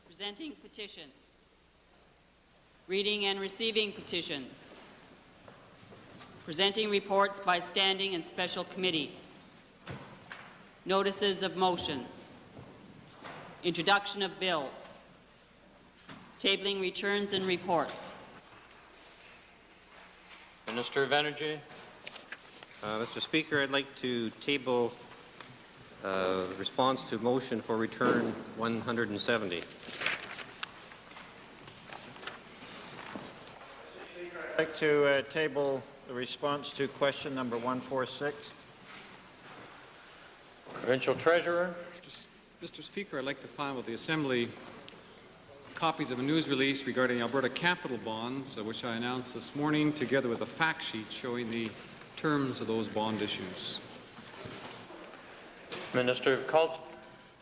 Presenting petitions. Reading and receiving petitions. Presenting reports by standing and special committees. Notices of motions. Introduction of bills. Tabling returns and reports. Minister of Energy. Mr. Speaker, I'd like to table response to motion for return 170. I'd like to table the response to question number 146. Provincial Treasurer. Mr. Speaker, I'd like to file with the Assembly copies of a news release regarding Alberta capital bonds, which I announced this morning, together with a fact sheet showing the terms of those bond issues. Minister of Culture.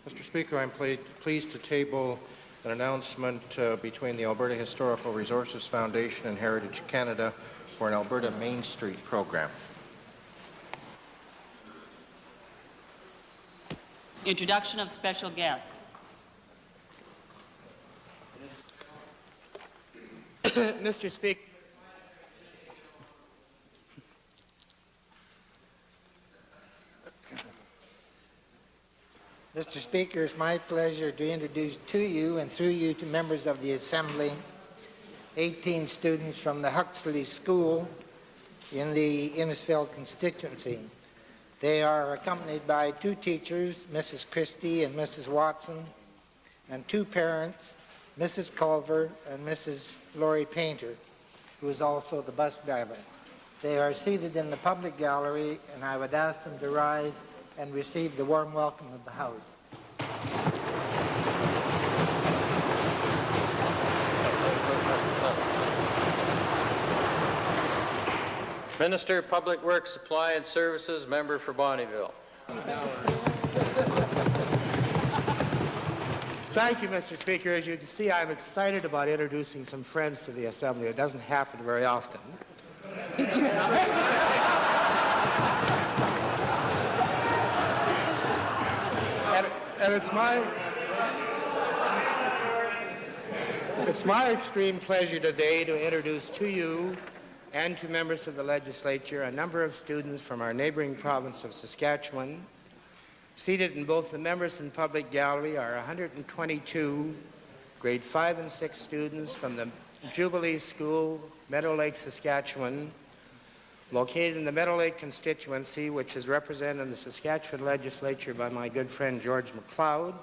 Mr. Speaker, I'm pleased to table an announcement between the Alberta Historical Resources Foundation and Heritage Canada for an Alberta Main Street program. Introduction of special guests. Mr. Speaker, it's my pleasure to introduce to you and through you to members of the Assembly 18 students from the Huxley School in the Innisfil constituency. They are accompanied by 2 teachers, Mrs. Christie and Mrs. Watson, and 2 parents, Mrs. Culver and Mrs. Laurie Painter, who is also the bus driver. They are seated in the public gallery, and I would ask them to rise and receive the warm welcome of the House. Minister of Public Works, Supply and Services, member for Bonnyville. Thank you, Mr. Speaker. As you can see, I'm excited about introducing some friends to the Assembly. It doesn't happen very often. and it's my extreme pleasure today to introduce to you and to members of the legislature a number of students from our neighboring province of Saskatchewan. Seated in both the members and public gallery are 122 grade 5 and 6 students from the Jubilee School, Meadow Lake, Saskatchewan, located in the Meadow Lake constituency, which is represented in the Saskatchewan legislature by my good friend George McLeod.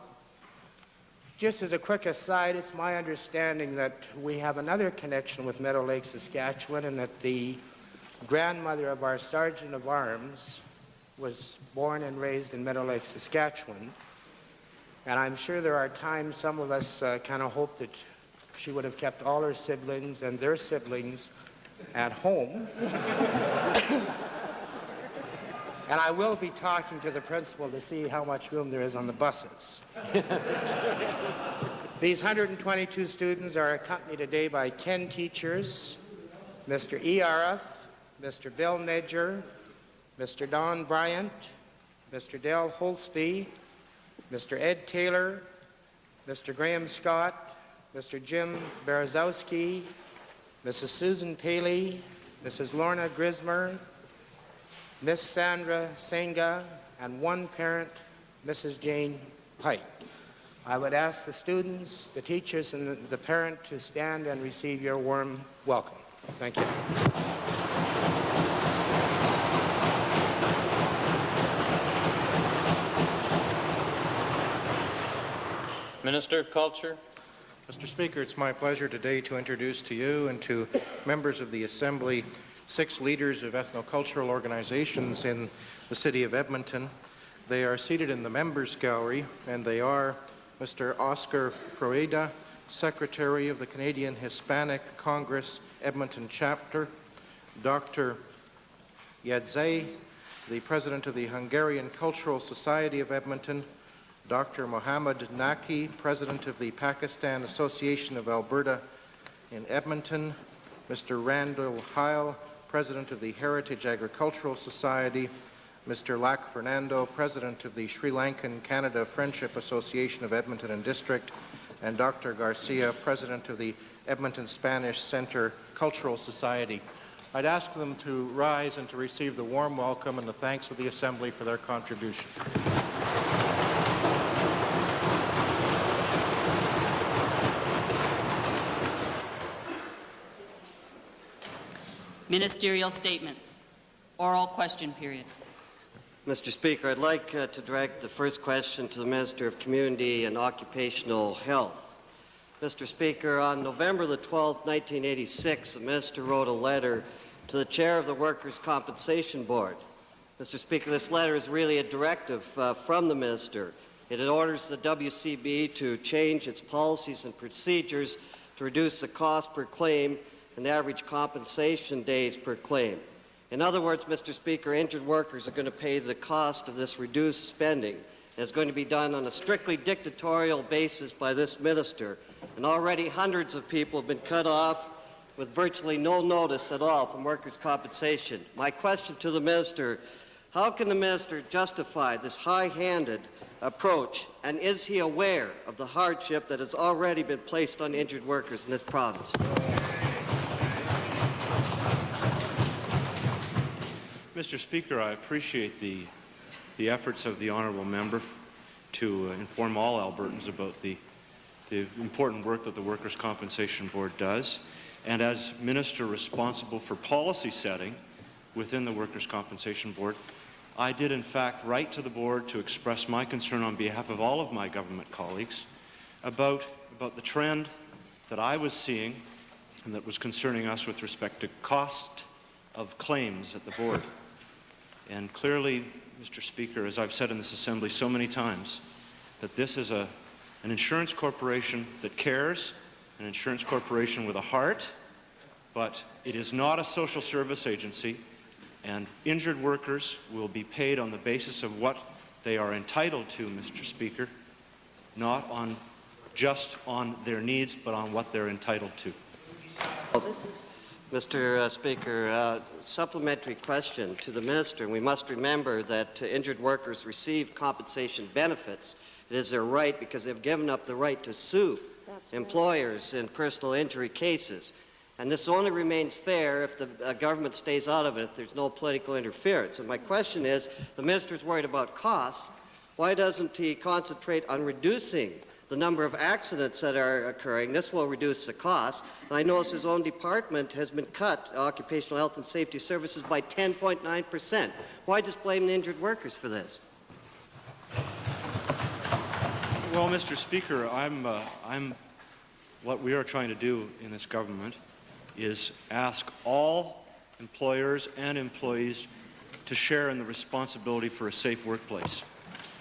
Just as a quick aside, it's my understanding that we have another connection with Meadow Lake, Saskatchewan, and that the grandmother of our Sergeant of Arms was born and raised in Meadow Lake, Saskatchewan. And I'm sure there are times some of us kind of hope that she would have kept all her siblings and their siblings at home. And I will be talking to the principal to see how much room there is on the buses. These 122 students are accompanied today by 10 teachers, Mr. E. Arif, Mr. Bill Medger, Mr. Don Bryant, Mr. Dale Holsby, Mr. Ed Taylor, Mr. Graham Scott, Mr. Jim Berezowski, Mrs. Susan Paley, Mrs. Lorna Grismer, Miss Sandra Senga, and 1 parent, Mrs. Jane Pike. I would ask the students, the teachers, and the parent to stand and receive your warm welcome. Thank you. Minister of Culture. Mr. Speaker, it's my pleasure today to introduce to you and to members of the Assembly 6 leaders of ethnocultural organizations in the city of Edmonton. They are seated in the members gallery, and they are Mr. Oscar Proeda, Secretary of the Canadian Hispanic Congress Edmonton Chapter, Dr. Yadzay, the President of the Hungarian Cultural Society of Edmonton, Dr. Mohammed Naki, President of the Pakistan Association of Alberta in Edmonton, Mr. Randall Heil, President of the Heritage Agricultural Society, Mr. Lac Fernando, President of the Sri Lankan Canada Friendship Association of Edmonton and District, and Dr. Garcia, President of the Edmonton Spanish Center Cultural Society. I'd ask them to rise and to receive the warm welcome and the thanks of the Assembly for their contribution. Ministerial statements. Oral question period. Mr. Speaker, I'd like to direct the first question to the Minister of Community and Occupational Health. Mr. Speaker, on November the 12th, 1986, the Minister wrote a letter to the Chair of the Workers' Compensation Board. Mr. Speaker, this letter is really a directive from the Minister. It orders the WCB to change its policies and procedures to reduce the cost per claim and the average compensation days per claim. In other words, Mr. Speaker, injured workers are going to pay the cost of this reduced spending. And it's going to be done on a strictly dictatorial basis by this minister. And already hundreds of people have been cut off with virtually no notice at all from workers' compensation. My question to the minister, how can the minister justify this high-handed approach, and is he aware of the hardship that has already been placed on injured workers in this province? Mr. Speaker, I appreciate the efforts of the honourable member to inform all Albertans about the important work that the Workers' Compensation Board does. And as Minister responsible for policy setting within the Workers' Compensation Board, I did in fact write to the Board to express my concern on behalf of all of my government colleagues about the trend that I was seeing and that was concerning us with respect to cost of claims at the Board. And clearly, Mr. Speaker, as I've said in this Assembly so many times, that this is an insurance corporation that cares, an insurance corporation with a heart, but it is not a social service agency, and injured workers will be paid on the basis of what they are entitled to, Mr. Speaker, not just on their needs, but on what they're entitled to. Mr. Speaker, supplementary question to the minister. We must remember that injured workers receive compensation benefits. It is their right because they've given up the right to sue employers in personal injury cases. And this only remains fair if the government stays out of it, if there's no political interference. And my question is, the minister's worried about costs. Why doesn't he concentrate on reducing the number of accidents that are occurring? This will reduce the cost. And I notice his own department has been cut, Occupational Health and Safety Services, by 10.9%. Why just blame the injured workers for this? Well, Mr. Speaker, what we are trying to do in this government is ask all employers and employees to share in the responsibility for a safe workplace.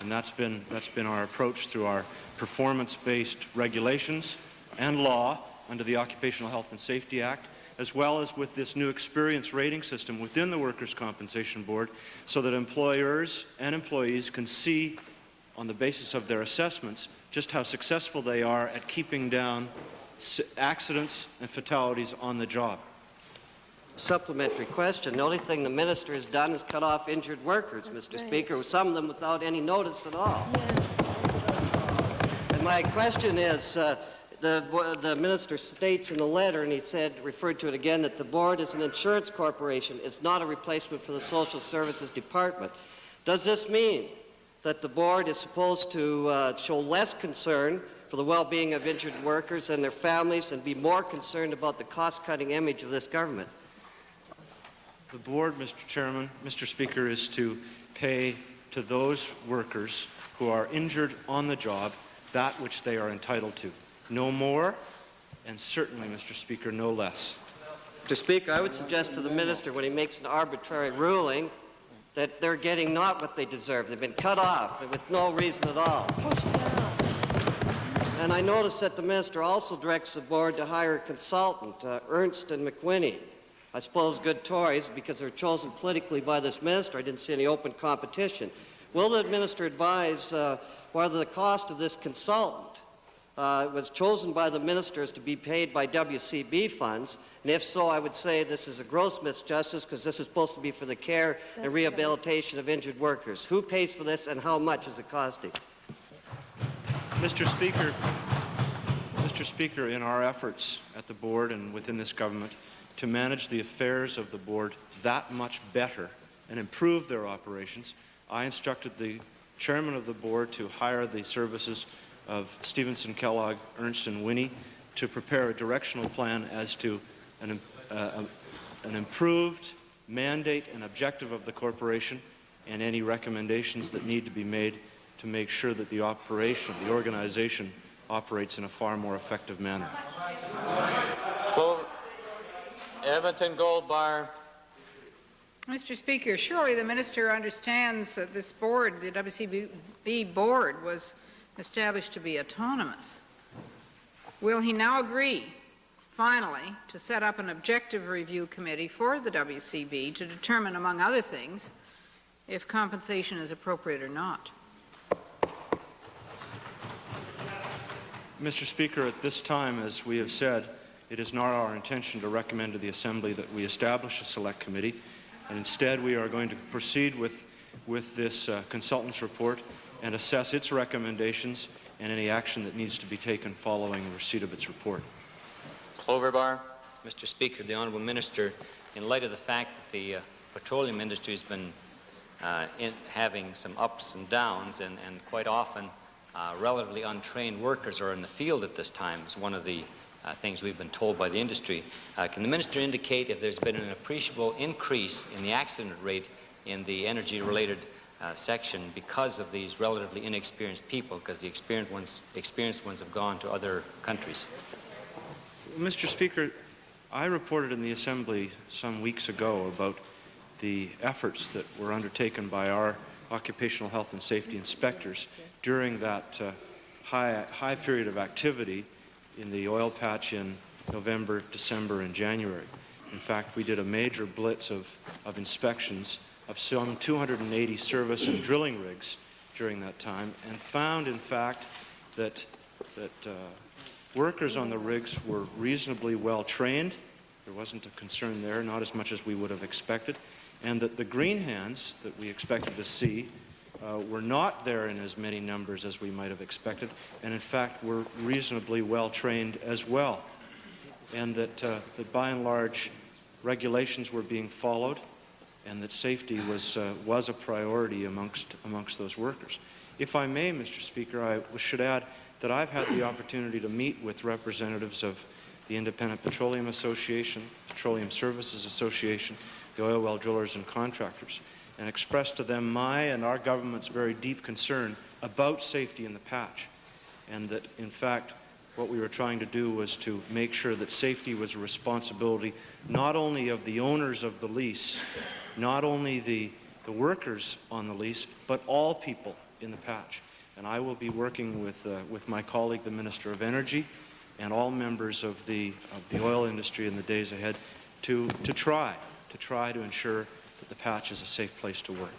And that's been our approach through our performance-based regulations and law under the Occupational Health and Safety Act, as well as with this new experience rating system within the Workers' Compensation Board, so that employers and employees can see on the basis of their assessments just how successful they are at keeping down accidents and fatalities on the job. Supplementary question. The only thing the minister has done is cut off injured workers, Mr. Speaker, some of them without any notice at all. And my question is, the minister states in the letter, and he referred to it again, that the board is an insurance corporation. It's not a replacement for the Social Services Department. Does this mean that the board is supposed to show less concern for the well-being of injured workers and their families and be more concerned about the cost-cutting image of this government? The board, Mr. Speaker, is to pay to those workers who are injured on the job that which they are entitled to. No more, and certainly, Mr. Speaker, no less. Mr. Speaker, I would suggest to the minister, when he makes an arbitrary ruling, that they're getting not what they deserve. They've been cut off with no reason at all. And I notice that the minister also directs the board to hire a consultant, Ernst & McWhinney. I suppose good Tories, because they're chosen politically by this minister. I didn't see any open competition. Will the minister advise whether the cost of this consultant was chosen by the ministers to be paid by WCB funds? And if so, I would say this is a gross misjustice because this is supposed to be for the care and rehabilitation of injured workers. Who pays for this and how much is it costing? Mr. Speaker, in our efforts at the board and within this government to manage the affairs of the board that much better and improve their operations, I instructed the chairman of the board to hire the services of Stevenson Kellogg, Ernst & Winnie to prepare a directional plan as to an improved mandate and objective of the corporation and any recommendations that need to be made to make sure that the organization operates in a far more effective manner. Edmonton Gold Bar. Mr. Speaker, surely the minister understands that this board, the WCB board, was established to be autonomous. Will he now agree, finally, to set up an objective review committee for the WCB to determine, among other things, if compensation is appropriate or not? Mr. Speaker, at this time, as we have said, it is not our intention to recommend to the Assembly that we establish a select committee, and instead we are going to proceed with this consultant's report and assess its recommendations and any action that needs to be taken following receipt of its report. Clover Bar. Mr. Speaker, the Honourable Minister, in light of the fact that the petroleum industry has been having some ups and downs and quite often relatively untrained workers are in the field at this time, is one of the things we've been told by the industry. Can the Minister indicate if there's been an appreciable increase in the accident rate in the energy-related section because of these relatively inexperienced people, because the experienced ones have gone to other countries? Mr. Speaker, I reported in the Assembly some weeks ago about the efforts that were undertaken by our occupational health and safety inspectors during that high period of activity in the oil patch in November, December, and January. In fact, we did a major blitz of inspections of some 280 service and drilling rigs during that time, and found, in fact, that workers on the rigs were reasonably well trained. There wasn't a concern there, not as much as we would have expected, and that the green hands that we expected to see were not there in as many numbers as we might have expected, and in fact were reasonably well trained as well, and that by and large regulations were being followed, and that safety was a priority amongst those workers. If I may, Mr. Speaker, I should add that I've had the opportunity to meet with representatives of the Independent Petroleum Association, Petroleum Services Association, the oil well drillers and contractors, and expressed to them my and our government's very deep concern about safety in the patch, and that, in fact, what we were trying to do was to make sure that safety was a responsibility not only of the owners of the lease, not only the workers on the lease, but all people in the patch. And I will be working with my colleague, the Minister of Energy, and all members of the oil industry in the days ahead to try to ensure that the patch is a safe place to work.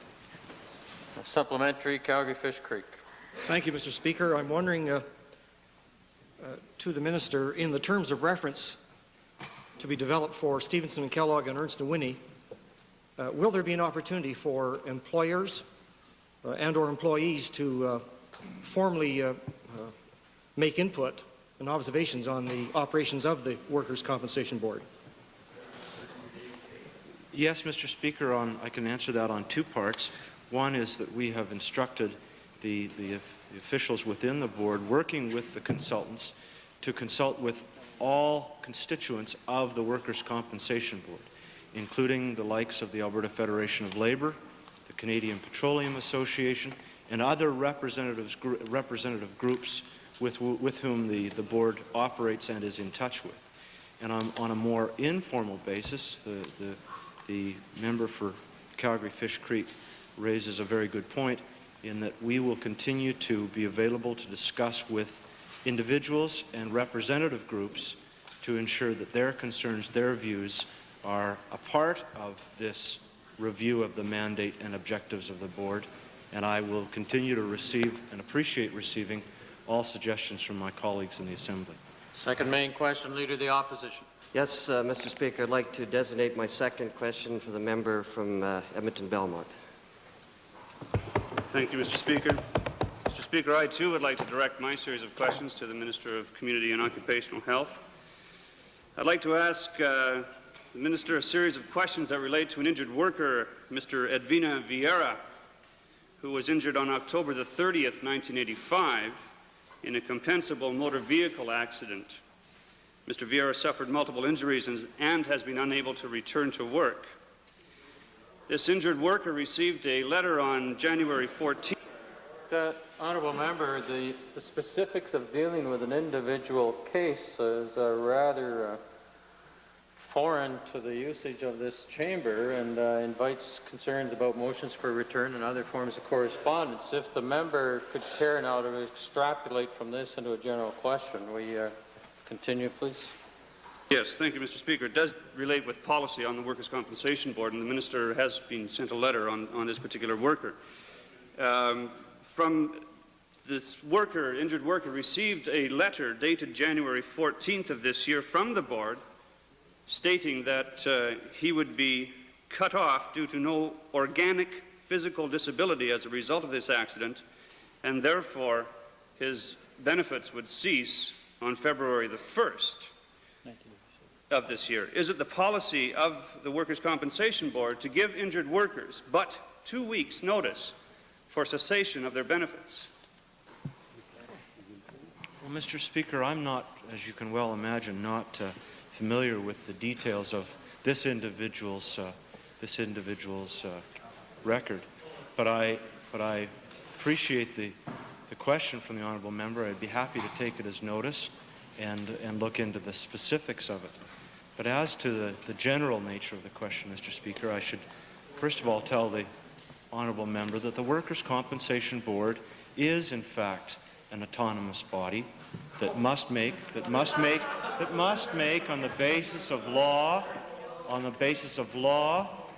Supplementary, Calgary Fish Creek. Thank you, Mr. Speaker. I'm wondering to the Minister, in the terms of reference to be developed for Stevenson and Kellogg and Ernst & Winnie, will there be an opportunity for employers and or employees to formally make input and observations on the operations of the Workers' Compensation Board? Yes, Mr. Speaker, I can answer that on two parts. One is that we have instructed the officials within the board working with the consultants to consult with all constituents of the Workers' Compensation Board, including the likes of the Alberta Federation of Labour, the Canadian Petroleum Association, and other representative groups with whom the board operates and is in touch with. And on a more informal basis, the member for Calgary Fish Creek raises a very good point in that we will continue to be available to discuss with individuals and representative groups to ensure that their concerns, their views are a part of this review of the mandate and objectives of the board. And I will continue to receive and appreciate receiving all suggestions from my colleagues in the Assembly. Second main question, Leader of the Opposition. Yes, Mr. Speaker, I'd like to designate my second question for the member from Edmonton-Belmont. Thank you, Mr. Speaker. Mr. Speaker, I too would like to direct my series of questions to the Minister of Community and Occupational Health. I'd like to ask the Minister a series of questions that relate to an injured worker, Mr. Edwina Vieira, who was injured on October the 30th, 1985, in a compensable motor vehicle accident. Mr. Vieira suffered multiple injuries and has been unable to return to work. This injured worker received a letter on January 14th. Honourable Member, the specifics of dealing with an individual case is rather foreign to the usage of this chamber and invites concerns about motions for return and other forms of correspondence. If the member could care now to extrapolate from this into a general question, we continue, please. Yes, thank you, Mr. Speaker. It does relate with policy on the Workers' Compensation Board, and the Minister has been sent a letter on this particular worker. From this worker, injured worker, received a letter dated January 14th of this year from the Board stating that he would be cut off due to no organic physical disability as a result of this accident, and therefore his benefits would cease on February the 1st of this year. Is it the policy of the Workers' Compensation Board to give injured workers but 2 weeks' notice for cessation of their benefits? Well, Mr. Speaker, I'm not, as you can well imagine, not familiar with the details of this individual's record, but I appreciate the question from the honourable member. I'd be happy to take it as notice and look into the specifics of it. But as to the general nature of the question, Mr. Speaker, I should first of all tell the honourable member that the Workers' Compensation Board is in fact an autonomous body that must make on the basis of law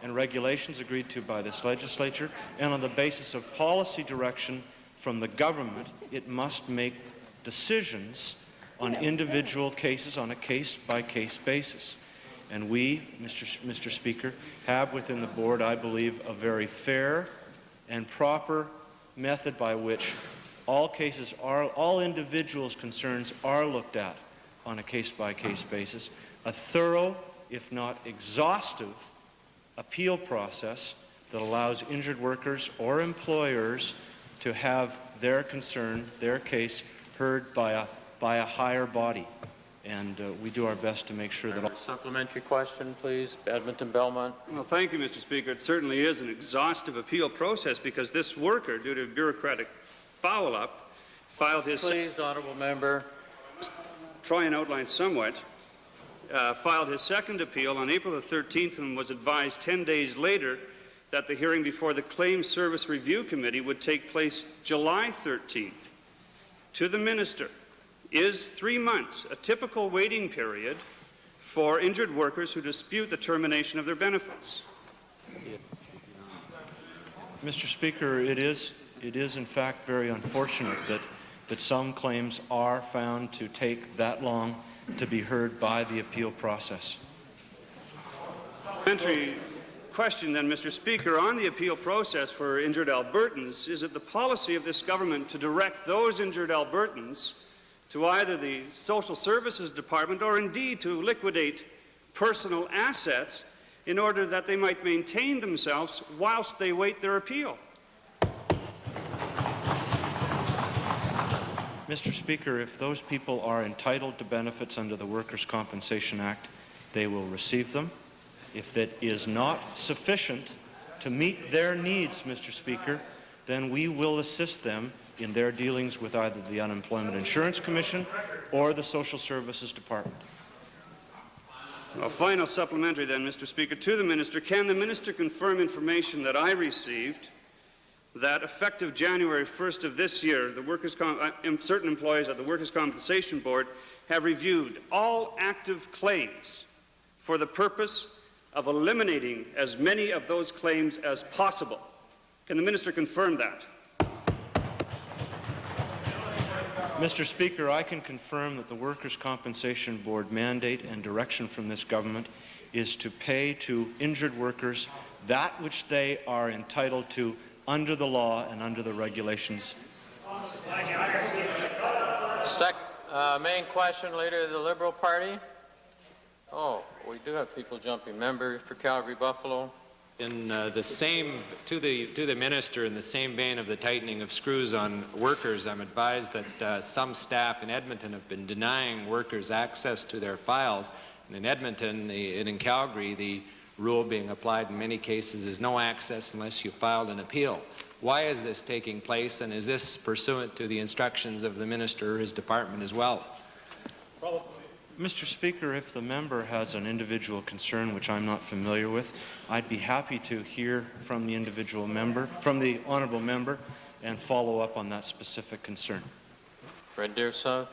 and regulations agreed to by this legislature, and on the basis of policy direction from the government, it must make decisions on individual cases on a case-by-case basis. And we, Mr. Speaker, have within the Board, I believe, a very fair and proper method by which all individuals' concerns are looked at on a case-by-case basis, a thorough, if not exhaustive, appeal process that allows injured workers or employers to have their concern, their case, heard by a higher body. And we do our best to make sure that all... Supplementary question, please. Edmonton-Belmont. Well, thank you, Mr. Speaker. It certainly is an exhaustive appeal process because this worker, due to bureaucratic foul-up, filed his... Please, honourable member. Try and outline somewhat. Filed his second appeal on April the 13th and was advised 10 days later that the hearing before the Claims Service Review Committee would take place July 13th. To the Minister, is 3 months a typical waiting period for injured workers who dispute the termination of their benefits? Mr. Speaker, it is in fact very unfortunate that some claims are found to take that long to be heard by the appeal process. Supplementary question then, Mr. Speaker, on the appeal process for injured Albertans, is it the policy of this government to direct those injured Albertans to either the Social Services Department or indeed to liquidate personal assets in order that they might maintain themselves whilst they wait their appeal? Mr. Speaker, if those people are entitled to benefits under the Workers' Compensation Act, they will receive them. If that is not sufficient to meet their needs, Mr. Speaker, then we will assist them in their dealings with either the Unemployment Insurance Commission or the Social Services Department. A final supplementary then, Mr. Speaker, to the Minister. Can the Minister confirm information that I received that effective January 1st of this year, certain employees at the Workers' Compensation Board have reviewed all active claims for the purpose of eliminating as many of those claims as possible? Can the Minister confirm that? Mr. Speaker, I can confirm that the Workers' Compensation Board mandate and direction from this government is to pay to injured workers that which they are entitled to under the law and under the regulations. Main question, Leader of the Liberal Party. Oh, we do have people jumping. Member for Calgary-Buffalo. In to the minister, in the same vein of the tightening of screws on workers, I'm advised that some staff in Edmonton have been denying workers access to their files. And in Edmonton and in Calgary, the rule being applied in many cases is no access unless you filed an appeal. Why is this taking place, and is this pursuant to the instructions of the minister or his department as well? Mr. Speaker, if the member has an individual concern which I'm not familiar with, I'd be happy to hear from the individual member, from the honourable member, and follow up on that specific concern. Red Deer South,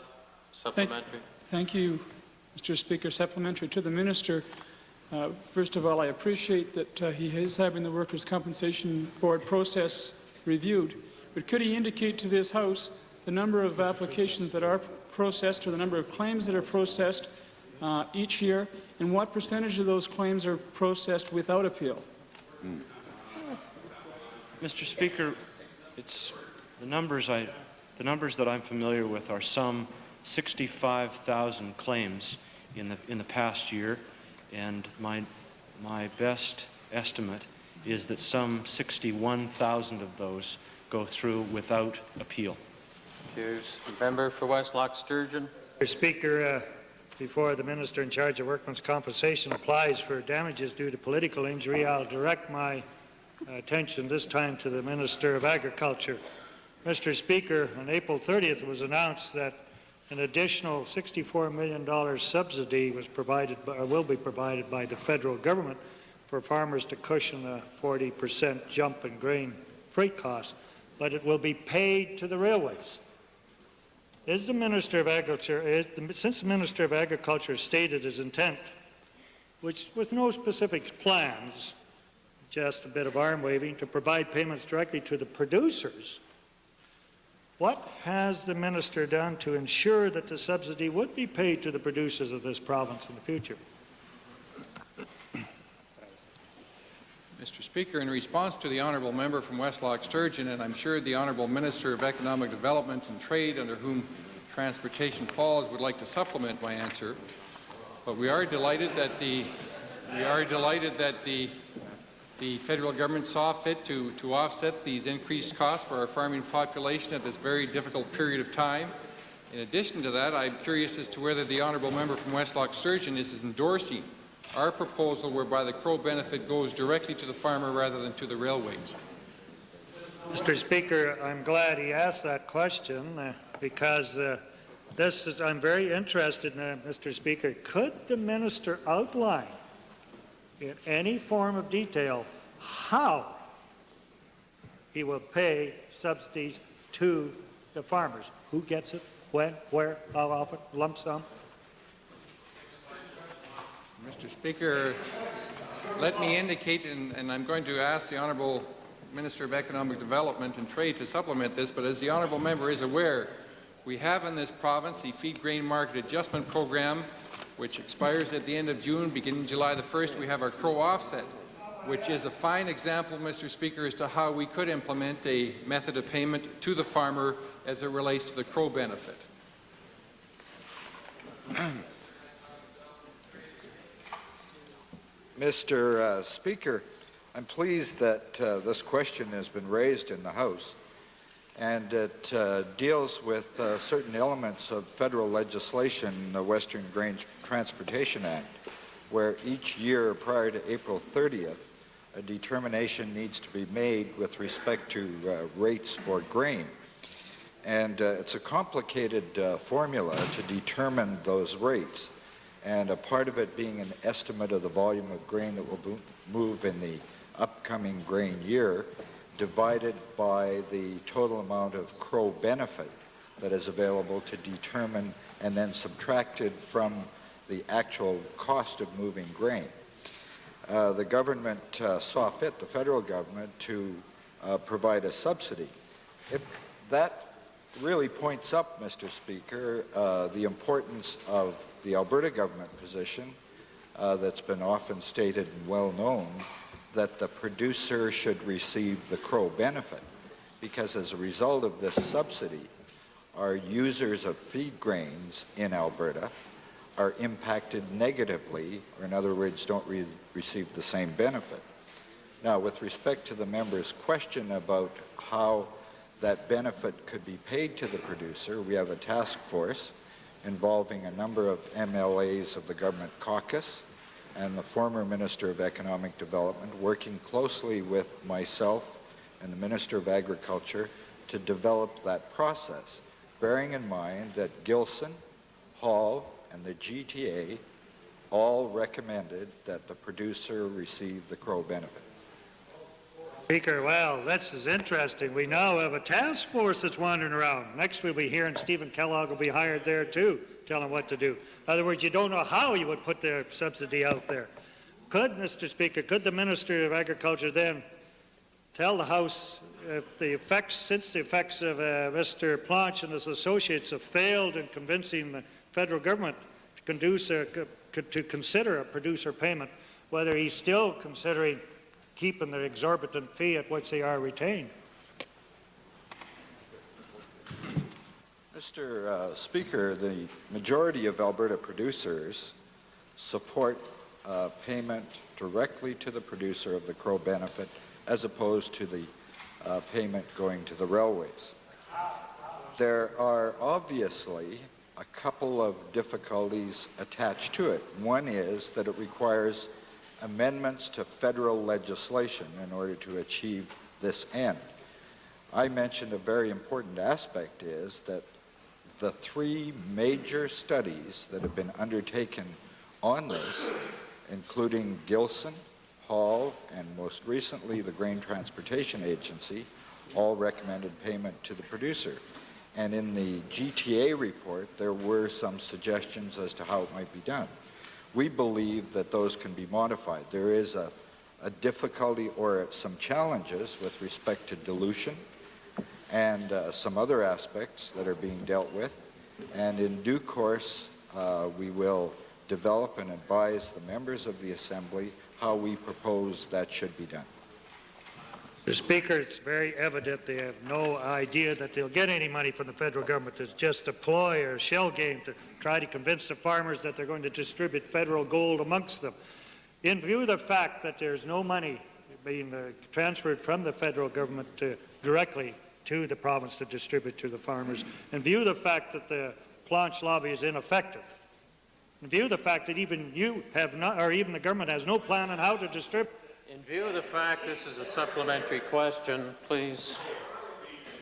supplementary. Thank you, Mr. Speaker. Supplementary to the minister. First of all, I appreciate that he is having the Workers' Compensation Board process reviewed, but could he indicate to this House the number of applications that are processed or the number of claims that are processed each year, and what percentage of those claims are processed without appeal? Mr. Speaker, it's the numbers that I'm familiar with are some 65,000 claims in the past year, and my best estimate is that some 61,000 of those go through without appeal. Here's the member for West Loch Sturgeon. Mr. Speaker, before the minister in charge of workmen's compensation applies for damages due to political injury, I'll direct my attention this time to the Minister of Agriculture. Mr. Speaker, on April 30th it was announced that an additional $64 million subsidy was provided, or will be provided by the federal government for farmers to cushion a 40% jump in grain freight costs, but it will be paid to the railways. Is the Minister of Agriculture, since the Minister of Agriculture stated his intent, which with no specific plans, just a bit of arm waving, to provide payments directly to the producers, what has the minister done to ensure that the subsidy would be paid to the producers of this province in the future? Mr. Speaker, in response to the honourable member from West Loch Sturgeon, and I'm sure the honourable Minister of Economic Development and Trade, under whom transportation falls, would like to supplement my answer, but we are delighted that the federal government saw fit to offset these increased costs for our farming population at this very difficult period of time. In addition to that, I'm curious as to whether the honourable member from West Loch Sturgeon is endorsing our proposal whereby the CRO benefit goes directly to the farmer rather than to the railways. Mr. Speaker, I'm glad he asked that question because I'm very interested in Mr. Speaker. Could the minister outline in any form of detail how he will pay subsidies to the farmers? Who gets it? When? Where? How often? Lump sum? Mr. Speaker, let me indicate, and I'm going to ask the Honourable Minister of Economic Development and Trade to supplement this, but as the Honourable Member is aware, we have in this province the Feed Grain Market Adjustment Program, which expires at the end of June. Beginning July the 1st, we have our CRO offset, which is a fine example, Mr. Speaker, as to how we could implement a method of payment to the farmer as it relates to the CRO benefit. Mr. Speaker, I'm pleased that this question has been raised in the House, and it deals with certain elements of federal legislation, the Western Grain Transportation Act, where each year prior to April 30th, a determination needs to be made with respect to rates for grain. And it's a complicated formula to determine those rates, and a part of it being an estimate of the volume of grain that will move in the upcoming grain year, divided by the total amount of CRO benefit that is available to determine, and then subtracted from the actual cost of moving grain. The government saw fit, the federal government, to provide a subsidy. That really points up, Mr. Speaker, the importance of the Alberta government position that's been often stated and well known, that the producer should receive the Crow benefit, because as a result of this subsidy, our users of feed grains in Alberta are impacted negatively, or in other words, don't receive the same benefit. Now, with respect to the member's question about how that benefit could be paid to the producer, we have a task force involving a number of MLAs of the government caucus and the former Minister of Economic Development, working closely with myself and the Minister of Agriculture to develop that process, bearing in mind that Gilson, Hall, and the GTA all recommended that the producer receive the Crow benefit. Speaker, well, this is interesting. We now have a task force that's wandering around. Next we'll be hearing Stephen Kellogg will be hired there too, telling what to do. In other words, you don't know how you would put the subsidy out there. Could, Mr. Speaker, could the Minister of Agriculture then tell the House if the effects, since the effects of Mr. Planche and his associates have failed in convincing the federal government to consider a producer payment, whether he's still considering keeping the exorbitant fee at which they are retained? Mr. Speaker, the majority of Alberta producers support payment directly to the producer of the Crow benefit as opposed to the payment going to the railways. There are obviously a couple of difficulties attached to it. One is that it requires amendments to federal legislation in order to achieve this end. I mentioned a very important aspect is that the three major studies that have been undertaken on this, including Gilson, Hall, and most recently the Grain Transportation Agency, all recommended payment to the producer. And in the GTA report, there were some suggestions as to how it might be done. We believe that those can be modified. There is a difficulty or some challenges with respect to dilution and some other aspects that are being dealt with. And in due course, we will develop and advise the members of the Assembly how we propose that should be done. Mr. Speaker, it's very evident they have no idea that they'll get any money from the federal government. It's just a ploy or a shell game to try to convince the farmers that they're going to distribute federal gold amongst them. In view of the fact that there's no money being transferred from the federal government directly to the province to distribute to the farmers, in view of the fact that the Planche lobby is ineffective, in view of the fact that even you have not, or even the government has no plan on how to distribute. In view of the fact this is a supplementary question, please.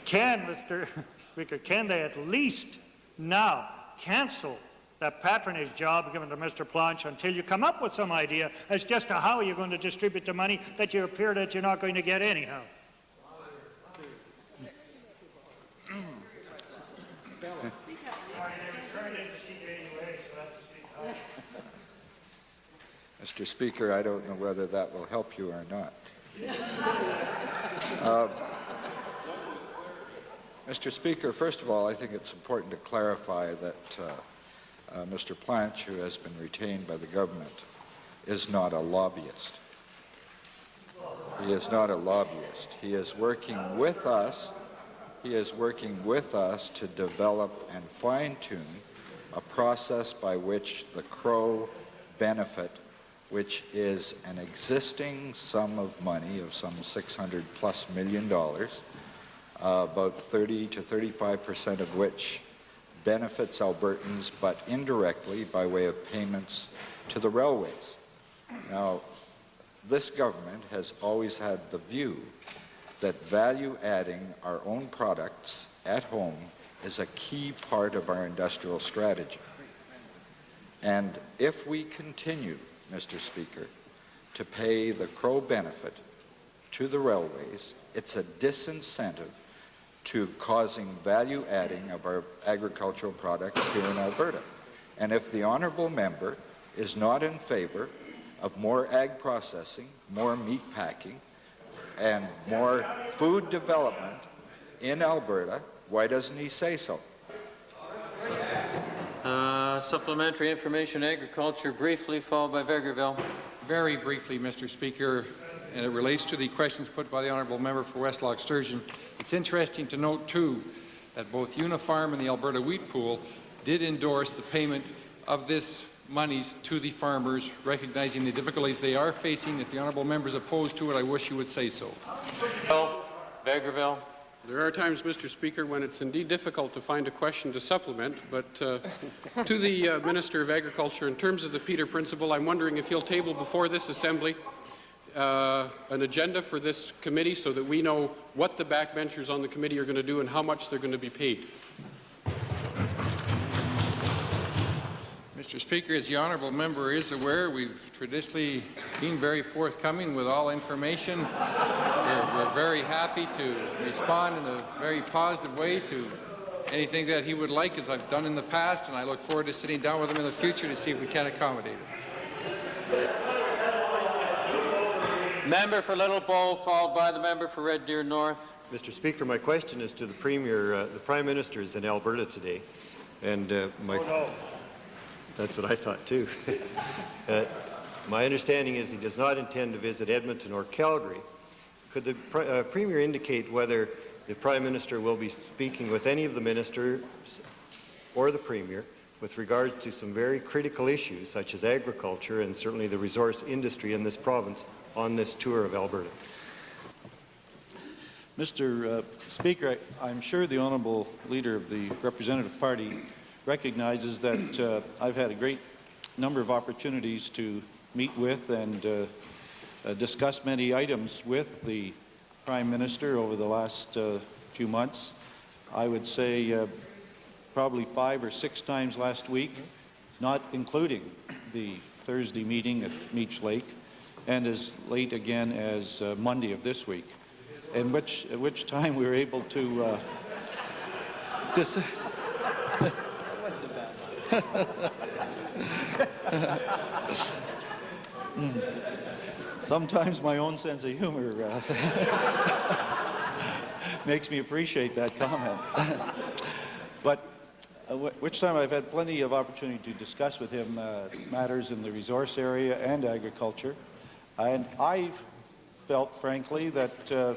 Can, Mr. Speaker, can they at least now cancel that patronage job given to Mr. Planche until you come up with some idea as just to how you're going to distribute the money that you appear that you're not going to get anyhow? Mr. Speaker, I don't know whether that will help you or not. Mr. Speaker, first of all, I think it's important to clarify that Mr. Planche, who has been retained by the government, is not a lobbyist. He is not a lobbyist. He is working with us. He is working with us to develop and fine-tune a process by which the Crow benefit, which is an existing sum of money of some $600+ million, about 30 to 35% of which benefits Albertans, but indirectly by way of payments to the railways. Now, this government has always had the view that value-adding our own products at home is a key part of our industrial strategy. And if we continue, Mr. Speaker, to pay the Crow benefit to the railways, it's a disincentive to causing value adding of our agricultural products here in Alberta. And if the honourable member is not in favour of more ag processing, more meat packing, and more food development in Alberta, Why doesn't he say so? Supplementary information, agriculture, briefly, followed by Vegreville. Very briefly, Mr. Speaker, and it relates to the questions put by the honourable member for West Loch Sturgeon. It's interesting to note, too, that both Unifarm and the Alberta Wheat Pool did endorse the payment of this monies to the farmers, recognizing the difficulties they are facing. If the honourable member is opposed to it, I wish you would say so. Vegreville. There are times, Mr. Speaker, when it's indeed difficult to find a question to supplement, but to the Minister of Agriculture, in terms of the Peter Principle, I'm wondering if he'll table before this Assembly an agenda for this committee so that we know what the backbenchers on the committee are going to do and how much they're going to be paid. Mr. Speaker, as the honourable member is aware, we've traditionally been very forthcoming with all information. We're very happy to respond in a very positive way to anything that he would like, as I've done in the past, and I look forward to sitting down with him in the future to see if we can accommodate him. Member for Little Bow, followed by the member for Red Deer North. Mr. Speaker, my question is to the Premier. The Prime Minister is in Alberta today, and that's what I thought too. My understanding is he does not intend to visit Edmonton or Calgary. Could the Premier indicate whether the Prime Minister will be speaking with any of the ministers or the Premier with regard to some very critical issues such as agriculture and certainly the resource industry in this province on this tour of Alberta? Mr. Speaker, I'm sure the Honourable Leader of the Representative Party recognizes that I've had a great number of opportunities to meet with and discuss many items with the Prime Minister over the last few months. I would say probably 5 or 6 times last week, not including the Thursday meeting at Meech Lake, and as late again as Monday of this week, at which time we were able to Sometimes my own sense of humor makes me appreciate that comment. But which time I've had plenty of opportunity to discuss with him matters in the resource area and agriculture. And I've felt, frankly, that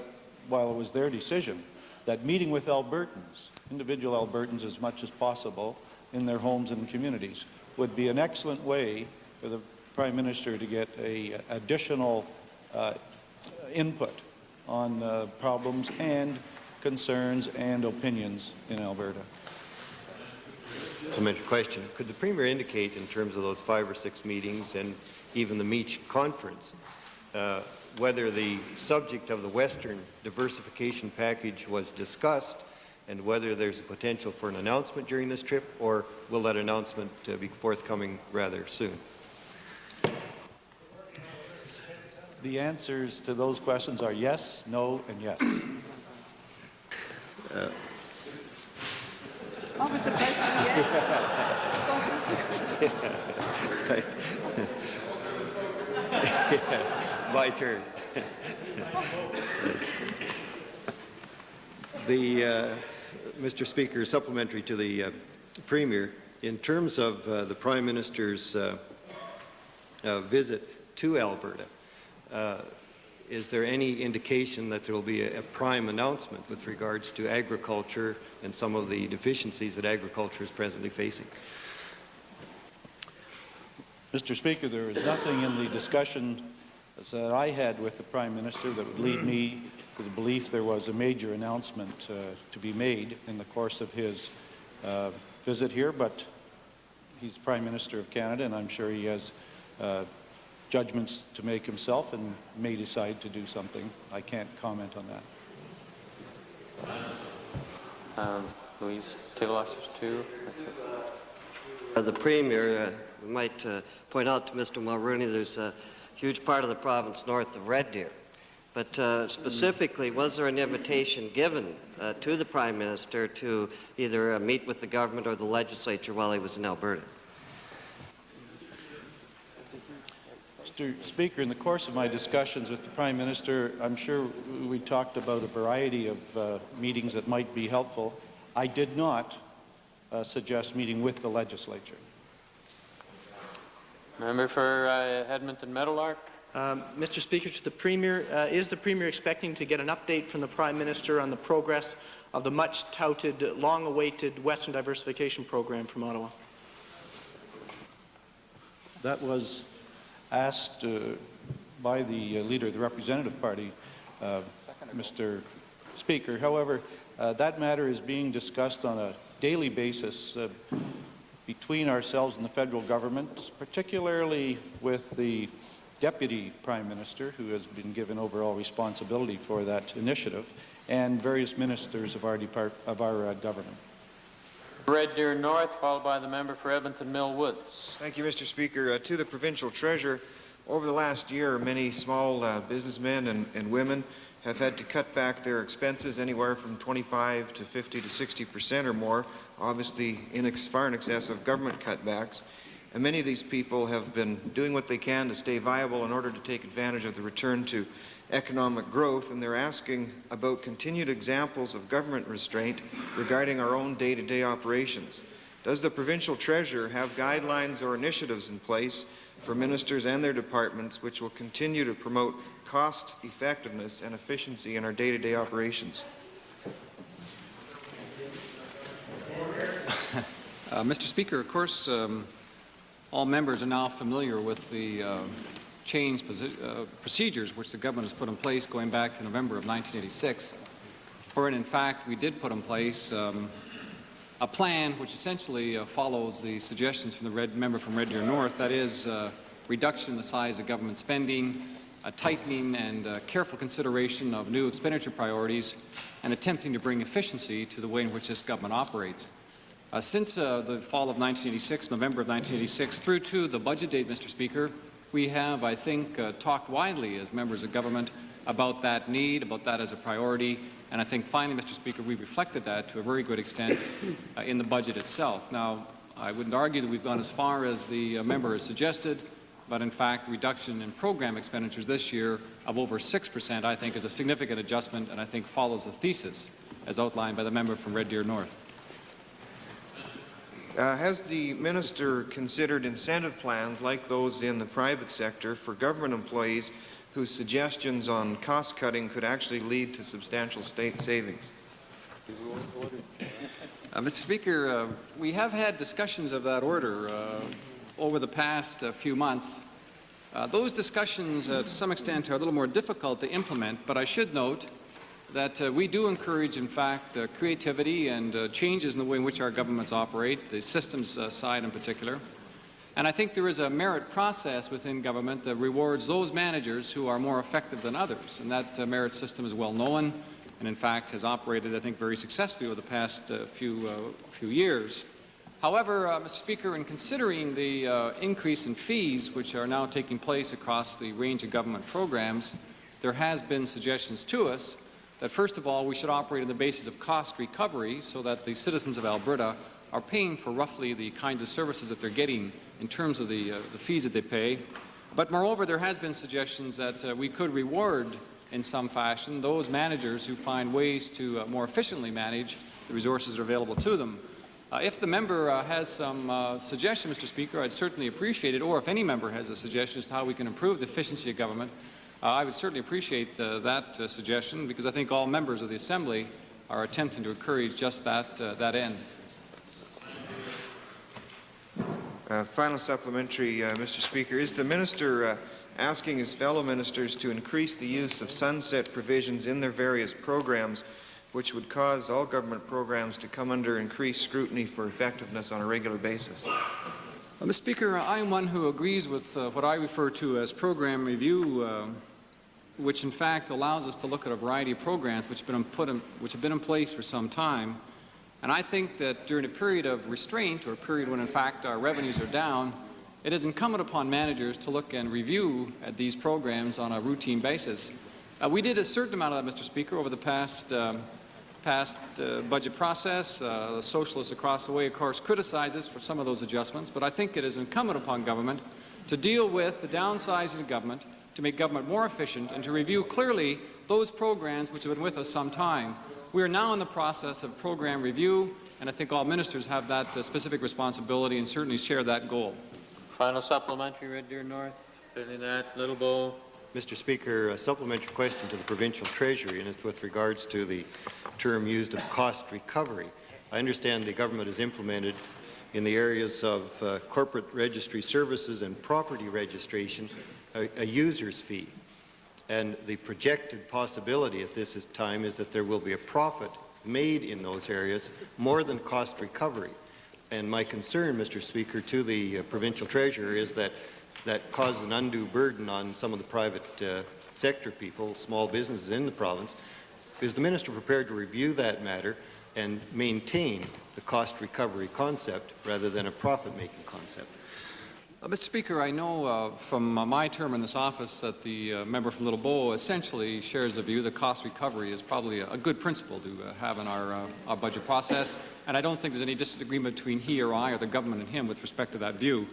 while it was their decision, that meeting with Albertans, individual Albertans as much as possible in their homes and communities, would be an excellent way for the Prime Minister to get additional input on problems and concerns and opinions in Alberta. Supplementary question. Could the Premier indicate in terms of those 5 or 6 meetings and even the Meech conference whether the subject of the Western diversification package was discussed and whether there's a potential for an announcement during this trip, or will that announcement be forthcoming rather soon? The answers to those questions are yes, no, and yes. What was the question again? My turn. Mr. Speaker, supplementary to the Premier, in terms of the Prime Minister's visit to Alberta, is there any indication that there will be a prime announcement with regards to agriculture and some of the deficiencies that agriculture is presently facing? Mr. Speaker, there is nothing in the discussion that I had with the Prime Minister that would lead me to the belief there was a major announcement to be made in the course of his visit here, but he's Prime Minister of Canada, and I'm sure he has judgments to make himself and may decide to do something. I can't comment on that. Louise, table officers 2. The Premier might point out to Mr. Mulrooney there's a huge part of the province north of Red Deer. But specifically, was there an invitation given to the Prime Minister to either meet with the government or the legislature while he was in Alberta? Mr. Speaker, in the course of my discussions with the Prime Minister, I'm sure we talked about a variety of meetings that might be helpful. I did not suggest meeting with the legislature. Member for Edmonton Meadowlark. Mr. Speaker, to the Premier, is the Premier expecting to get an update from the Prime Minister on the progress of the much-touted, long-awaited Western Diversification Program from Ottawa? That was asked by the Leader of the Representative Party, Mr. Speaker. However, that matter is being discussed on a daily basis between ourselves and the federal government, particularly with the Deputy Prime Minister, who has been given overall responsibility for that initiative, and various ministers of our government. Red Deer North, followed by the member for Edmonton Mill Woods. Thank you, Mr. Speaker. To the Provincial Treasurer, over the last year, many small businessmen and women have had to cut back their expenses anywhere from 25 to 50 to 60% or more, obviously far in excess of government cutbacks. And many of these people have been doing what they can to stay viable in order to take advantage of the return to economic growth, and they're asking about continued examples of government restraint regarding our own day-to-day operations. Does the Provincial Treasurer have guidelines or initiatives in place for ministers and their departments which will continue to promote cost effectiveness and efficiency in our day-to-day operations? Mr. Speaker, of course, all members are now familiar with the change procedures which the government has put in place going back to November of 1986, wherein, in fact, we did put in place a plan which essentially follows the suggestions from the member from Red Deer North, that is, reduction in the size of government spending, a tightening and careful consideration of new expenditure priorities, and attempting to bring efficiency to the way in which this government operates. Since the fall of 1986, November of 1986, through to the budget date, Mr. Speaker, we have, I think, talked widely as members of government about that need, about that as a priority, and I think finally, Mr. Speaker, we reflected that to a very good extent in the budget itself. Now, I wouldn't argue that we've gone as far as the member has suggested, but in fact, reduction in program expenditures this year of over 6%, I think, is a significant adjustment, and I think follows the thesis as outlined by the member from Red Deer North. Has the minister considered incentive plans like those in the private sector for government employees whose suggestions on cost cutting could actually lead to substantial state savings? Mr. Speaker, we have had discussions of that order over the past few months. Those discussions, to some extent, are a little more difficult to implement, but I should note that we do encourage, in fact, creativity and changes in the way in which our governments operate, the systems side in particular. And I think there is a merit process within government that rewards those managers who are more effective than others. And that merit system is well known and, in fact, has operated, I think, very successfully over the past few years. However, Mr. Speaker, in considering the increase in fees which are now taking place across the range of government programs, there has been suggestions to us that, first of all, we should operate on the basis of cost recovery so that the citizens of Alberta are paying for roughly the kinds of services that they're getting in terms of the fees that they pay. But moreover, there has been suggestions that we could reward in some fashion those managers who find ways to more efficiently manage the resources that are available to them. If the member has some suggestion, Mr. Speaker, I'd certainly appreciate it, or if any member has a suggestion as to how we can improve the efficiency of government, I would certainly appreciate that suggestion, because I think all members of the Assembly are attempting to encourage just that end. Final supplementary, Mr. Speaker. Is the minister asking his fellow ministers to increase the use of sunset provisions in their various programs, which would cause all government programs to come under increased scrutiny for effectiveness on a regular basis? Mr. Speaker, I am one who agrees with what I refer to as program review, which in fact allows us to look at a variety of programs which have been in place for some time. And I think that during a period of restraint, or a period when in fact our revenues are down, it is incumbent upon managers to look and review at these programs on a routine basis. We did a certain amount of that, Mr. Speaker, over the past budget process. The socialists across the way, of course, criticize us for some of those adjustments, but I think it is incumbent upon government to deal with the downsizing of government, to make government more efficient, and to review clearly those programs which have been with us some time. We are now in the process of program review, and I think all ministers have that specific responsibility and certainly share that goal. Final supplementary, Red Deer North. Filling that, Little Bow. Mr. Speaker, a supplementary question to the Provincial Treasury, and it's with regards to the term used of cost recovery. I understand the government has implemented in the areas of corporate registry services and property registration a user's fee. And the projected possibility at this time is that there will be a profit made in those areas more than cost recovery. And my concern, Mr. Speaker, to the Provincial Treasurer is that that causes an undue burden on some of the private sector people, small businesses in the province. Is the minister prepared to review that matter and maintain the cost recovery concept rather than a profit-making concept? Mr. Speaker, I know from my term in this office that the member from Little Bow essentially shares the view that cost recovery is probably a good principle to have in our budget process, and I don't think there's any disagreement between he or I or the government and him with respect to that view.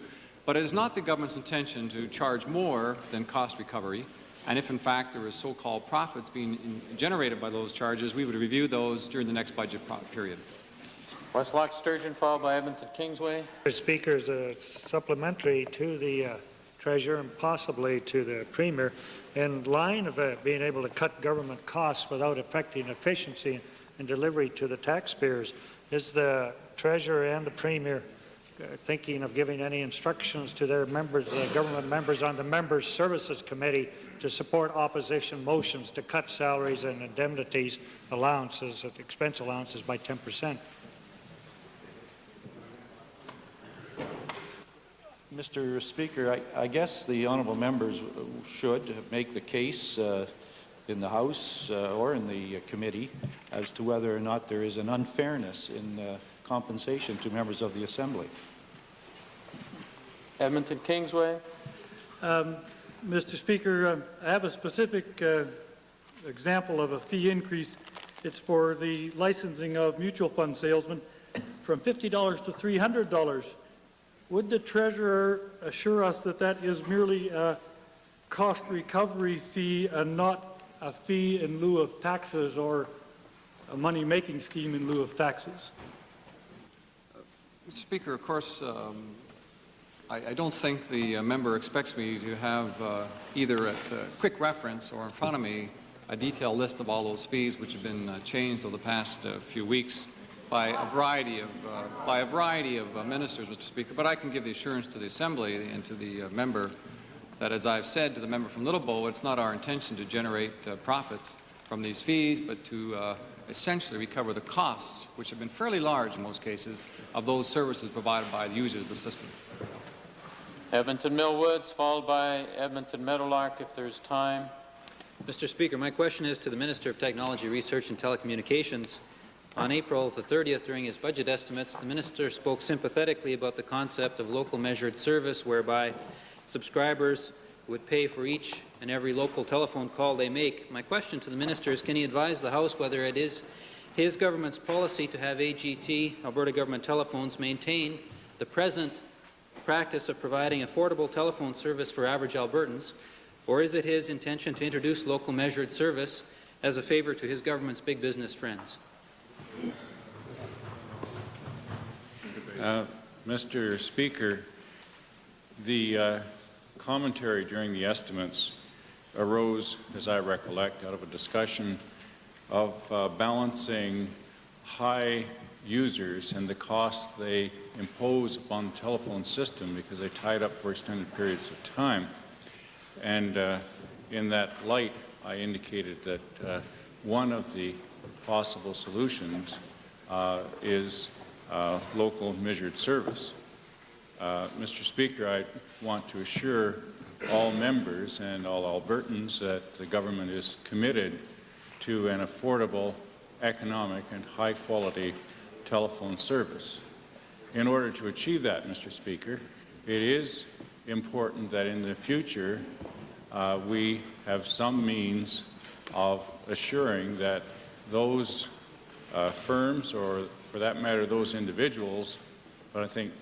But it is not the government's intention to charge more than cost recovery, and if in fact there is so-called profits being generated by those charges, we would review those during the next budget period. Westlock Sturgeon, followed by Edmonton Kingsway. Mr. Speaker, is a supplementary to the Treasurer and possibly to the Premier in line of being able to cut government costs without affecting efficiency and delivery to the taxpayers. Is the Treasurer and the Premier thinking of giving any instructions to their members, government members on the Members' Services Committee to support opposition motions to cut salaries and indemnities allowances, expense allowances by 10%? Mr. Speaker, I guess the honourable members should make the case in the House or in the committee as to whether or not there is an unfairness in compensation to members of the Assembly. Edmonton Kingsway. Mr. Speaker, I have a specific example of a fee increase. It's for the licensing of mutual fund salesmen from $50 to $300. Would the Treasurer assure us that that is merely a cost recovery fee and not a fee in lieu of taxes or a money-making scheme in lieu of taxes? Mr. Speaker, of course, I don't think the member expects me to have either at quick reference or in front of me a detailed list of all those fees which have been changed over the past few weeks by a variety of ministers, Mr. Speaker. But I can give the assurance to the Assembly and to the member that, as I've said to the member from Little Bow, it's not our intention to generate profits from these fees, but to essentially recover the costs, which have been fairly large in most cases, of those services provided by the users of the system. Edmonton Millwoods, followed by Edmonton Meadowlark, if there's time. Mr. Speaker, my question is to the Minister of Technology, Research and Telecommunications. On April the 30th, during his budget estimates, the Minister spoke sympathetically about the concept of local measured service, whereby subscribers would pay for each and every local telephone call they make. My question to the Minister is, can he advise the House whether it is his government's policy to have AGT, Alberta Government Telephones, maintain the present practice of providing affordable telephone service for average Albertans, or is it his intention to introduce local measured service as a favour to his government's big business friends? Mr. Speaker, the commentary during the estimates arose, as I recollect, out of a discussion of balancing high users and the costs they impose upon the telephone system because they tie it up for extended periods of time. And in that light, I indicated that one of the possible solutions is local measured service. Mr. Speaker, I want to assure all members and all Albertans that the government is committed to an affordable, economic, and high-quality telephone service. In order to achieve that, Mr. Speaker, it is important that in the future we have some means of assuring that those firms, or for that matter those individuals, but I think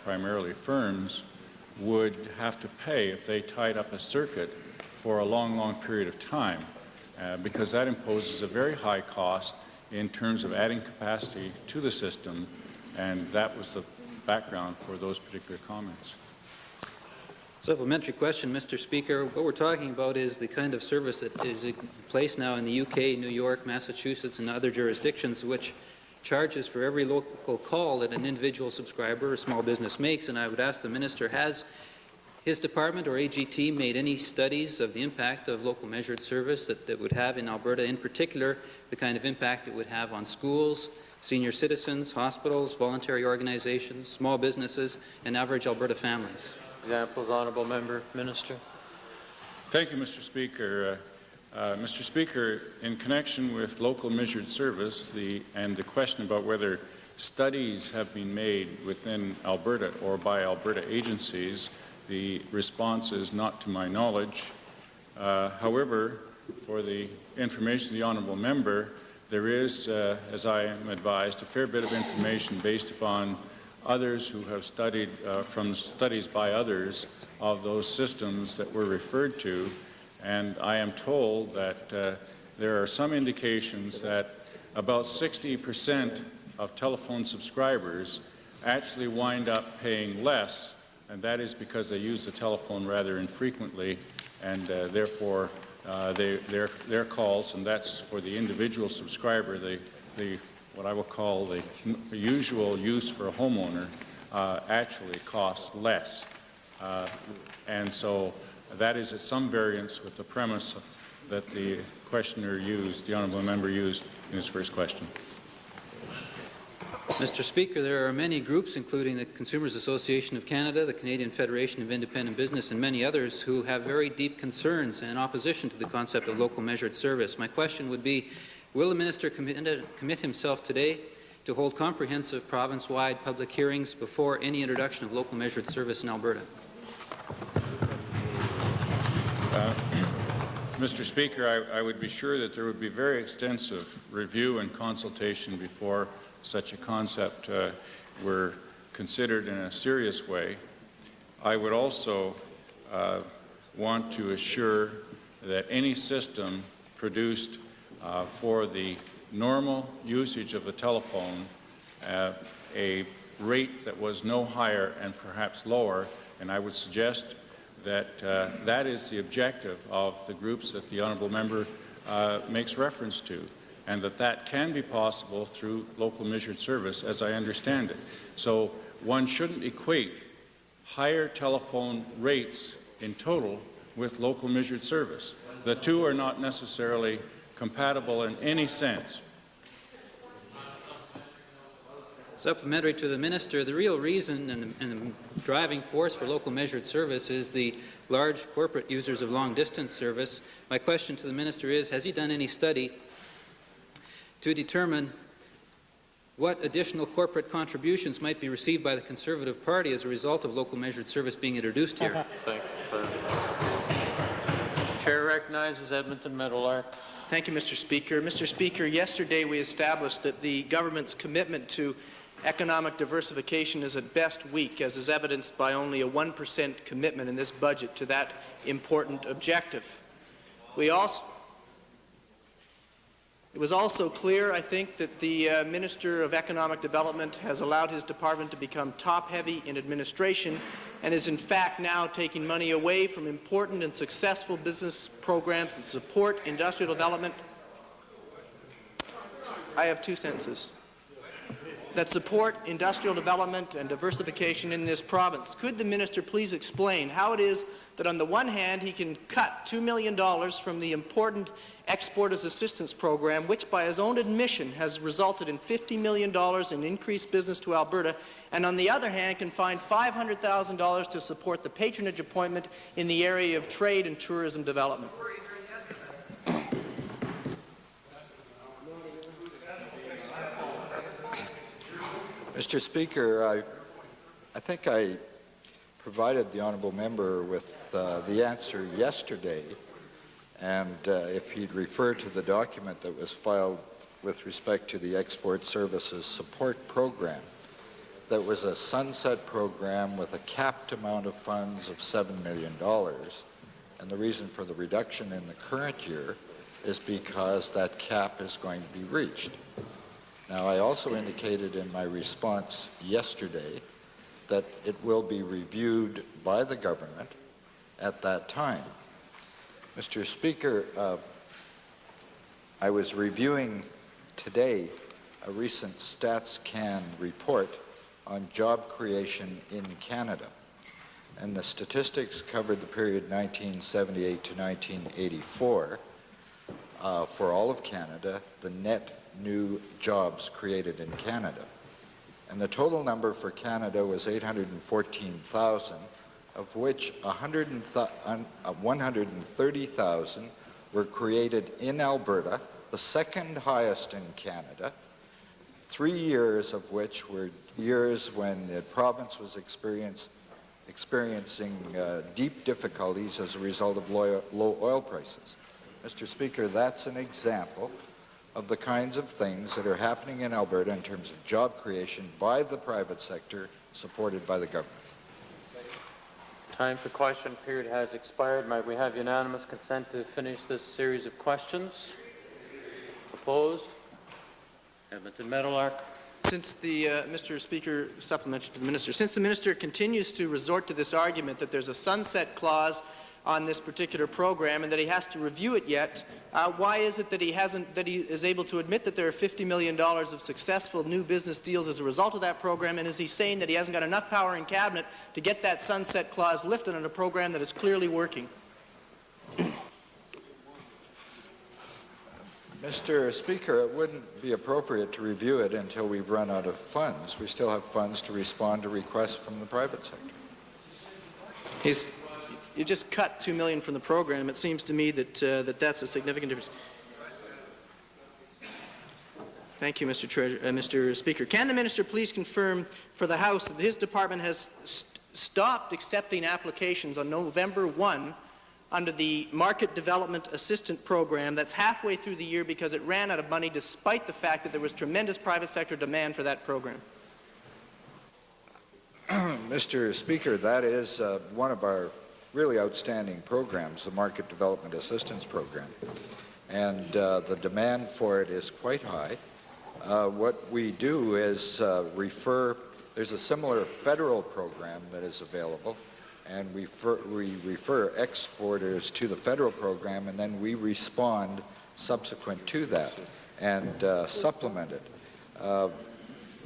primarily firms, would have to pay if they tied up a circuit for a long, long period of time, because that imposes a very high cost in terms of adding capacity to the system, and that was the background for those particular comments. Supplementary question, Mr. Speaker. What we're talking about is the kind of service that is in place now in the UK, New York, Massachusetts, and other jurisdictions, which charges for every local call that an individual subscriber or small business makes. And I would ask the Minister, has his department or AGT made any studies of the impact of local measured service that would have in Alberta, in particular the kind of impact it would have on schools, senior citizens, hospitals, voluntary organizations, small businesses, and average Alberta families? Examples, honourable member. Minister. Thank you, Mr. Speaker. Mr. Speaker, in connection with local measured service and the question about whether studies have been made within Alberta or by Alberta agencies, the response is not to my knowledge. However, for the information of the honourable member, there is, as I am advised, a fair bit of information based upon others who have studied, from studies by others, of those systems that were referred to. And I am told that there are some indications that about 60% of telephone subscribers actually wind up paying less, and that is because they use the telephone rather infrequently, and therefore their calls, and that's for the individual subscriber, what I will call the usual use for a homeowner, actually costs less. And so that is at some variance with the premise that the questioner used, the honourable member used in his first question. Mr. Speaker, there are many groups, including the Consumers Association of Canada, the Canadian Federation of Independent Business, and many others, who have very deep concerns and opposition to the concept of local measured service. My question would be, will the Minister commit himself today to hold comprehensive province-wide public hearings before any introduction of local measured service in Alberta? Mr. Speaker, I would be sure that there would be very extensive review and consultation before such a concept were considered in a serious way. I would also want to assure that any system produced for the normal usage of the telephone, a rate that was no higher and perhaps lower, and I would suggest that that is the objective of the groups that the honourable member makes reference to, and that can be possible through local measured service, as I understand it. So one shouldn't equate higher telephone rates in total with local measured service. The two are not necessarily compatible in any sense. Supplementary to the Minister, the real reason and the driving force for local measured service is the large corporate users of long-distance service. My question to the Minister is, has he done any study to determine what additional corporate contributions might be received by the Conservative Party as a result of local measured service being introduced here? Thank you. Chair recognizes Edmonton Meadowlark. Thank you, Mr. Speaker. Mr. Speaker, yesterday we established that the government's commitment to economic diversification is at best weak, as is evidenced by only a 1% commitment in this budget to that important objective. It was also clear, I think, that the Minister of Economic Development has allowed his department to become top-heavy in administration and is in fact now taking money away from important and successful business programs that support industrial development. I have two sentences. That support industrial development and diversification in this province. Could the Minister please explain how it is that on the one hand he can cut $2 million from the important Exporters Assistance Program, which by his own admission has resulted in $50 million in increased business to Alberta, and on the other hand can find $500,000 to support the patronage appointment in the area of trade and tourism development? Mr. Speaker, I think I provided the honourable member with the answer yesterday, and if he'd refer to the document that was filed with respect to the Export Services Support Program, that was a sunset program with a capped amount of funds of $7 million, and the reason for the reduction in the current year is because that cap is going to be reached. Now, I also indicated in my response yesterday that it will be reviewed by the government at that time. Mr. Speaker, I was reviewing today a recent StatsCan report on job creation in Canada, and the statistics covered the period 1978 to 1984 for all of Canada, the net new jobs created in Canada. And the total number for Canada was 814,000, of which 130,000 were created in Alberta, the second highest in Canada, 3 years of which were years when the province was experiencing deep difficulties as a result of low oil prices. Mr. Speaker, that's an example of the kinds of things that are happening in Alberta in terms of job creation by the private sector, supported by the government. Time for question period has expired. Might we have unanimous consent to finish this series of questions? Opposed? Edmonton Meadowlark. Since the, Mr. Speaker, supplementary to the Minister, since the Minister continues to resort to this argument that there's a sunset clause on this particular program and that he has to review it yet, why is it that he is able to admit that there are $50 million of successful new business deals as a result of that program, and is he saying that he hasn't got enough power in Cabinet to get that sunset clause lifted on a program that is clearly working? Mr. Speaker, it wouldn't be appropriate to review it until we've run out of funds. We still have funds to respond to requests from the private sector. You just cut $2 million from the program. It seems to me that that's a significant difference. Thank you, Mr. Speaker. Can the Minister please confirm for the House that his department has stopped accepting applications on November 1 under the Market Development Assistant Program that's halfway through the year because it ran out of money despite the fact that there was tremendous private sector demand for that program? Mr. Speaker, that is one of our really outstanding programs, the Market Development Assistance Program, and the demand for it is quite high. What we do is there's a similar federal program that is available, and we refer exporters to the federal program, and then we respond subsequent to that and supplement it.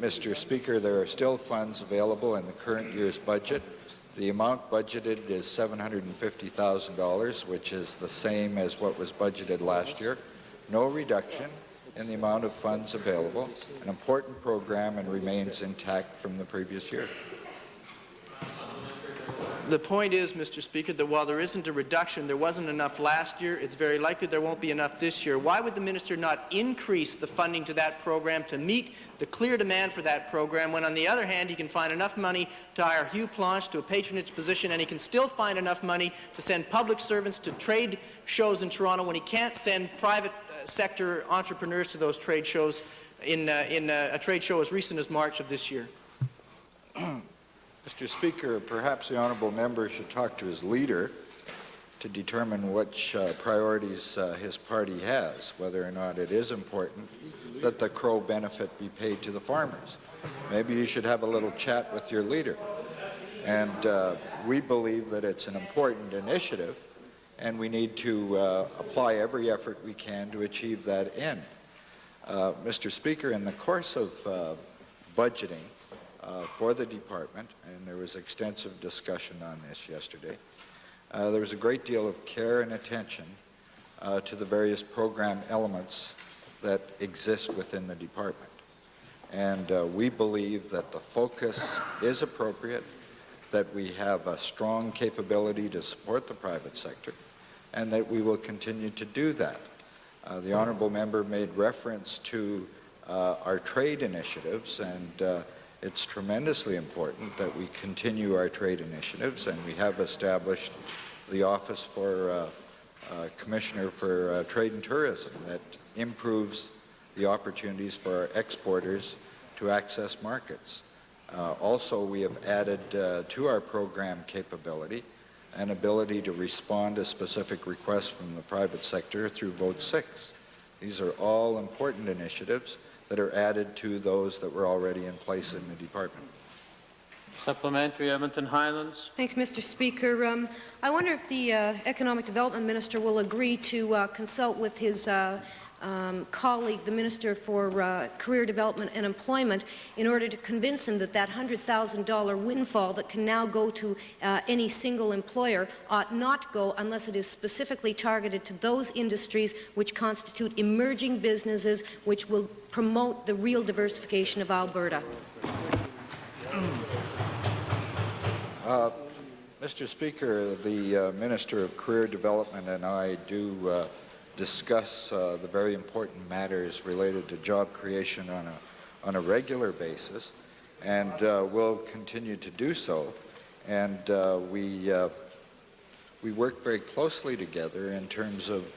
Mr. Speaker, there are still funds available in the current year's budget. The amount budgeted is $750,000, which is the same as what was budgeted last year. No reduction in the amount of funds available. An important program and remains intact from the previous year. The point is, Mr. Speaker, that while there isn't a reduction, there wasn't enough last year. It's very likely there won't be enough this year. Why would the Minister not increase the funding to that program to meet the clear demand for that program when, on the other hand, he can find enough money to hire Hugh Planche to a patronage position, and he can still find enough money to send public servants to trade shows in Toronto when he can't send private sector entrepreneurs to those trade shows in a trade show as recent as March of this year? Mr. Speaker, perhaps the honourable member should talk to his leader to determine which priorities his party has, whether or not it is important that the Crow benefit be paid to the farmers. Maybe you should have a little chat with your leader. And we believe that it's an important initiative, and we need to apply every effort we can to achieve that end. Mr. Speaker, in the course of budgeting, for the department, and there was extensive discussion on this yesterday. There was a great deal of care and attention to the various program elements that exist within the department. And we believe that the focus is appropriate, that we have a strong capability to support the private sector, and that we will continue to do that. The honourable member made reference to our trade initiatives, and it's tremendously important that we continue our trade initiatives, and we have established the Office for Commissioner for Trade and Tourism that improves the opportunities for our exporters to access markets. Also, we have added to our program capability and ability to respond to specific requests from the private sector through Vote 6. These are all important initiatives that are added to those that were already in place in the department. Supplementary, Edmonton Highlands. Thanks, Mr. Speaker. I wonder if the Economic Development Minister will agree to consult with his colleague, the Minister for Career Development and Employment, in order to convince him that that $100,000 windfall that can now go to any single employer ought not go unless it is specifically targeted to those industries which constitute emerging businesses which will promote the real diversification of Alberta. Mr. Speaker, the Minister of Career Development and I do discuss the very important matters related to job creation on a regular basis, and will continue to do so. And we work very closely together in terms of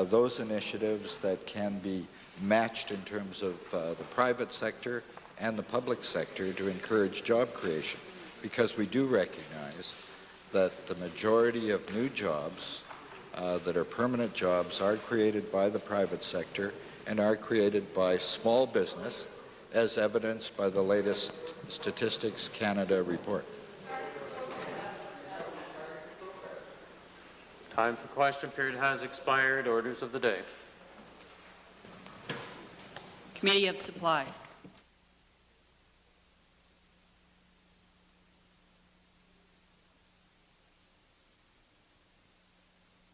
those initiatives that can be matched in terms of the private sector and the public sector to encourage job creation, because we do recognize that the majority of new jobs that are permanent jobs are created by the private sector and are created by small business, as evidenced by the latest Statistics Canada report. Time for question period has expired. Orders of the day. Committee of Supply.